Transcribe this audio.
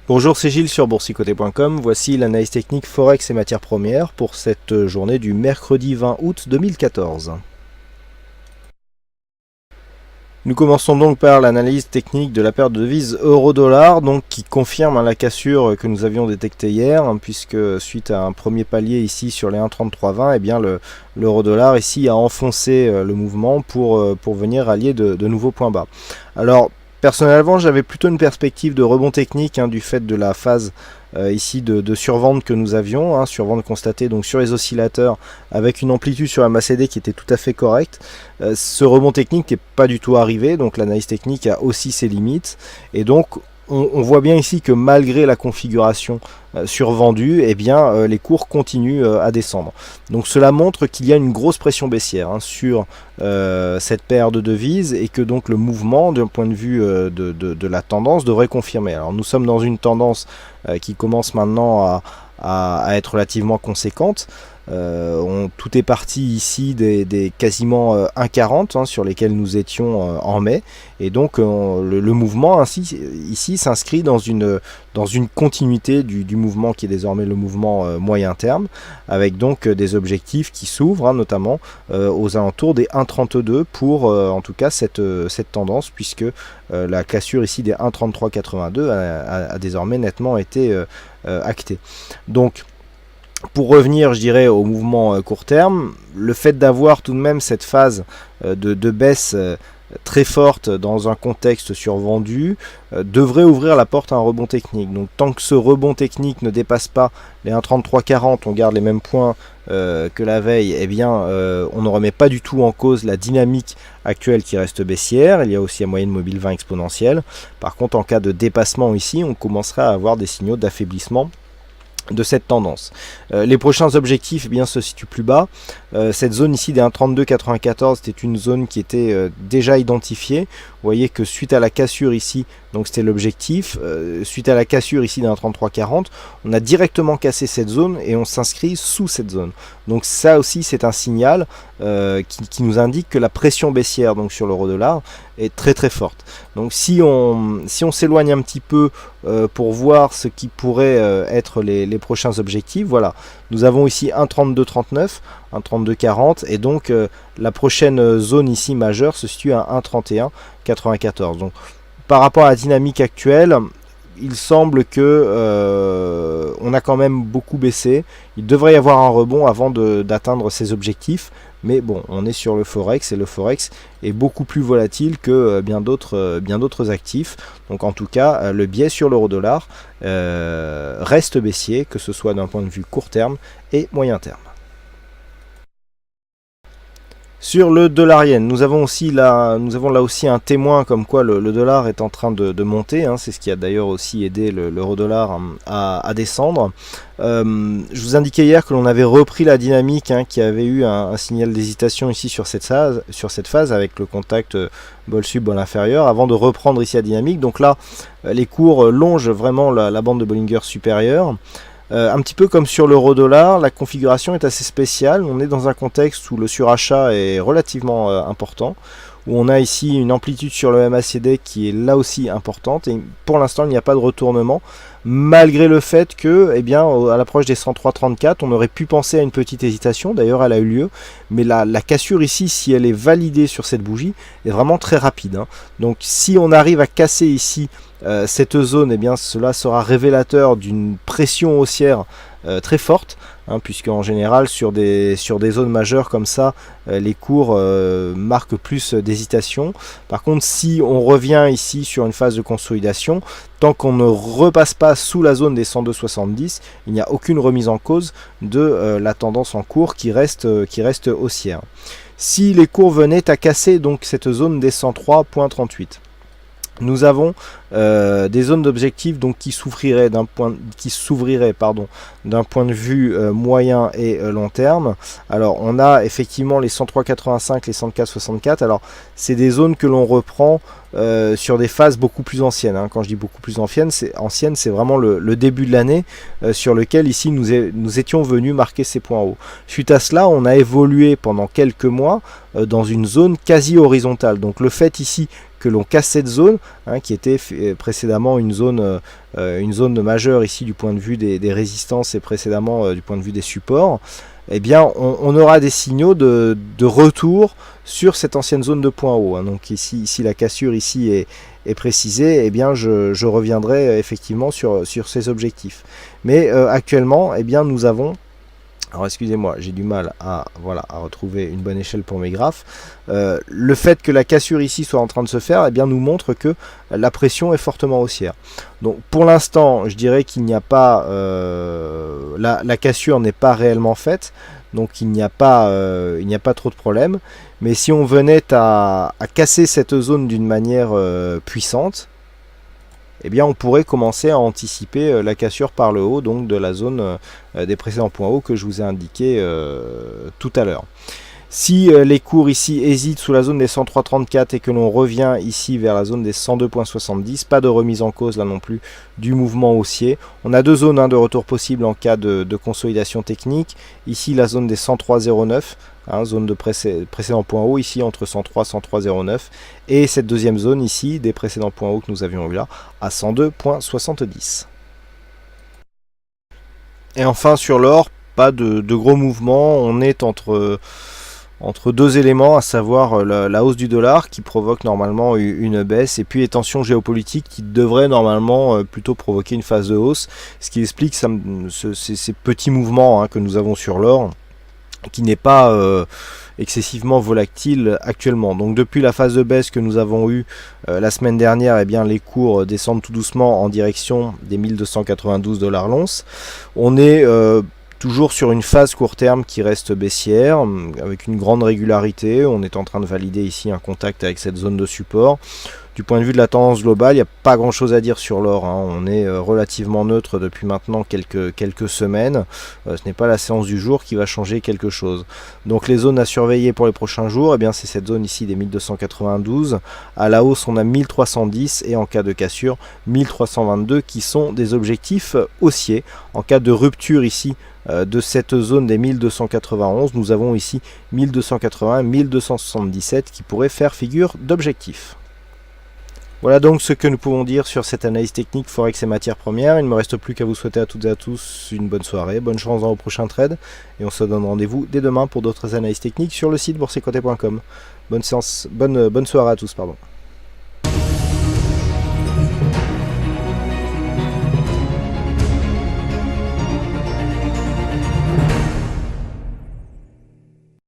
Bonjour, c'est Gilles sur boursicoté.com. Voici l'analyse technique Forex et matières premières pour cette journée du mercredi 20 août 2014. Nous commençons donc par l'analyse technique de la paire de devises euro-dollar, donc qui confirme la cassure que nous avions détectée hier, puisque suite à un premier palier ici sur les 1,3320, eh bien l'euro-dollar ici a enfoncé le mouvement pour venir allier de nouveaux points bas. Alors personnellement, j'avais plutôt une perspective de rebond technique du fait de la phase ici de survente que nous avions, survente constatée donc sur les oscillateurs avec une amplitude sur la MACD qui était tout à fait correcte. Ce rebond technique n'est pas du tout arrivé, donc l'analyse technique a aussi ses limites, et donc on voit bien ici que malgré la configuration survendue, eh bien, les cours continuent à descendre. Donc cela montre qu'il y a une grosse pression baissière sur cette paire de devises, et que donc le mouvement d'un point de vue de la tendance devrait confirmer. Alors nous sommes dans une tendance qui commence maintenant à être relativement conséquente. Tout est parti ici des quasiment 1,40 sur lesquels nous étions en mai, et donc le mouvement ici s'inscrit dans une continuité du mouvement qui est désormais le mouvement moyen terme, avec donc des objectifs qui s'ouvrent notamment aux alentours des 1,32 pour en tout cas cette tendance, puisque la cassure ici des 1,3382 a désormais nettement été actée. Donc pour revenir, je dirais, au mouvement court terme, le fait d'avoir tout de même cette phase de baisse très forte dans un contexte survendu devrait ouvrir la porte à un rebond technique. Donc tant que ce rebond technique ne dépasse pas les 1,3340, on garde les mêmes points que la veille, eh bien on ne remet pas du tout en cause la dynamique actuelle qui reste baissière. Il y a aussi la moyenne mobile 20 exponentielle. Par contre, en cas de dépassement ici, on commencera à avoir des signaux d'affaiblissement de cette tendance. Les prochains objectifs eh bien, se situent plus bas. Cette zone ici des 1,3294 c'était une zone qui était déjà identifiée. Vous voyez que suite à la cassure ici, donc c'était l'objectif, suite à la cassure ici d'un 1,3340, on a directement cassé cette zone et on s'inscrit sous cette zone. Donc ça aussi c'est un signal qui nous indique que la pression baissière donc sur l'euro-dollar est très très forte. Donc si on s'éloigne un petit peu pour voir ce qui pourrait être les prochains objectifs, voilà, nous avons ici 1,3239, 1,3240, et donc la prochaine zone ici majeure se situe à 1,3194. Donc par rapport à la dynamique actuelle, il semble que on a quand même beaucoup baissé. Il devrait y avoir un rebond avant d'atteindre ces objectifs. Mais bon, on est sur le Forex, et le Forex est beaucoup plus volatile que bien d'autres actifs. Donc en tout cas, le biais sur l'euro-dollar reste baissier, que ce soit d'un point de vue court terme et moyen terme. Sur le dollar yen, nous avons là aussi un témoin comme quoi le dollar est en train de monter. C'est ce qui a d'ailleurs aussi aidé l'euro-dollar à descendre. Je vous indiquais hier que l'on avait repris la dynamique qui avait eu un signal d'hésitation ici sur cette phase avec le contact bol sub, bol inférieur, avant de reprendre ici la dynamique. Donc là, les cours longent vraiment la bande de Bollinger supérieure. Un petit peu comme sur l'euro-dollar, la configuration est assez spéciale. On est dans un contexte où le surachat est relativement important, où on a ici une amplitude sur le MACD qui est là aussi importante, et pour l'instant il n'y a pas de retournement, malgré le fait que, eh bien, à l'approche des 103,34, on aurait pu penser à une petite hésitation. D'ailleurs elle a eu lieu, mais la cassure ici, si elle est validée sur cette bougie, est vraiment très rapide. Donc si on arrive à casser ici cette zone, eh bien cela sera révélateur d'une pression haussière très forte, puisque en général sur des zones majeures comme ça, les cours marquent plus d'hésitation. Par contre, si on revient ici sur une phase de consolidation, tant qu'on ne repasse pas sous la zone des 102,70, il n'y a aucune remise en cause de la tendance en cours qui reste haussière. Si les cours venaient à casser donc cette zone des 103,38, nous avons des zones d'objectifs donc qui s'ouvriraient d'un point de vue moyen et long terme. Alors on a effectivement les 103,85, les 104,64. Alors c'est des zones que l'on reprend sur des phases beaucoup plus anciennes. Quand je dis beaucoup plus anciennes, c'est vraiment le début de l'année sur lequel ici nous étions venus marquer ces points hauts. Suite à cela, on a évolué pendant quelques mois dans une zone quasi horizontale. Donc le fait ici que l'on casse cette zone, hein, qui était précédemment une zone majeure ici du point de vue des résistances et précédemment du point de vue des supports, eh bien on aura des signaux de retour sur cette ancienne zone de point haut, hein. Donc ici la cassure ici est précisée, eh bien je reviendrai effectivement sur ces objectifs. Mais actuellement, eh bien nous avons, alors excusez-moi, j'ai du mal à retrouver une bonne échelle pour mes graphes. Le fait que la cassure ici soit en train de se faire, eh bien nous montre que la pression est fortement haussière. Donc pour l'instant, je dirais qu'il n'y a pas, la cassure n'est pas réellement faite, donc il n'y a pas trop de problème. Mais si on venait à casser cette zone d'une manière puissante, eh bien on pourrait commencer à anticiper la cassure par le haut, donc de la zone des précédents points hauts que je vous ai indiqué tout à l'heure. Si les cours ici hésitent sous la zone des 103,34 et que l'on revient ici vers la zone des 102,70, pas de remise en cause là non plus du mouvement haussier. On a deux zones de retour possible en cas de consolidation technique. Ici la zone des 103,09, zone de précédent point haut ici entre 103 et 103,09, et cette deuxième zone ici des précédents points hauts que nous avions eu là à 102,70. Et enfin sur l'or, pas de gros mouvements, on est entre deux éléments, à savoir la hausse du dollar qui provoque normalement une baisse, et puis les tensions géopolitiques qui devraient normalement plutôt provoquer une phase de hausse, ce qui explique ces petits mouvements que nous avons sur l'or, qui n'est pas excessivement volatile actuellement. Donc depuis la phase de baisse que nous avons eue la semaine dernière, eh bien les cours descendent tout doucement en direction des 1292 $ l'once. On est toujours sur une phase court terme qui reste baissière, avec une grande régularité. On est en train de valider ici un contact avec cette zone de support. Du point de vue de la tendance globale, il n'y a pas grand chose à dire sur l'or, hein. On est relativement neutre depuis maintenant quelques semaines. Ce n'est pas la séance du jour qui va changer quelque chose. Donc les zones à surveiller pour les prochains jours, eh bien c'est cette zone ici des 1292. À la hausse, on a 1310 et en cas de cassure, 1322 qui sont des objectifs haussiers. En cas de rupture ici de cette zone des 1291, nous avons ici 1280, 1277 qui pourraient faire figure d'objectifs. Voilà donc ce que nous pouvons dire sur cette analyse technique Forex et matières premières. Il ne me reste plus qu'à vous souhaiter à toutes et à tous une bonne soirée, bonne chance dans vos prochains trades, et on se donne rendez-vous dès demain pour d'autres analyses techniques sur le site boursetcoté.com. Bonne soirée à tous, pardon.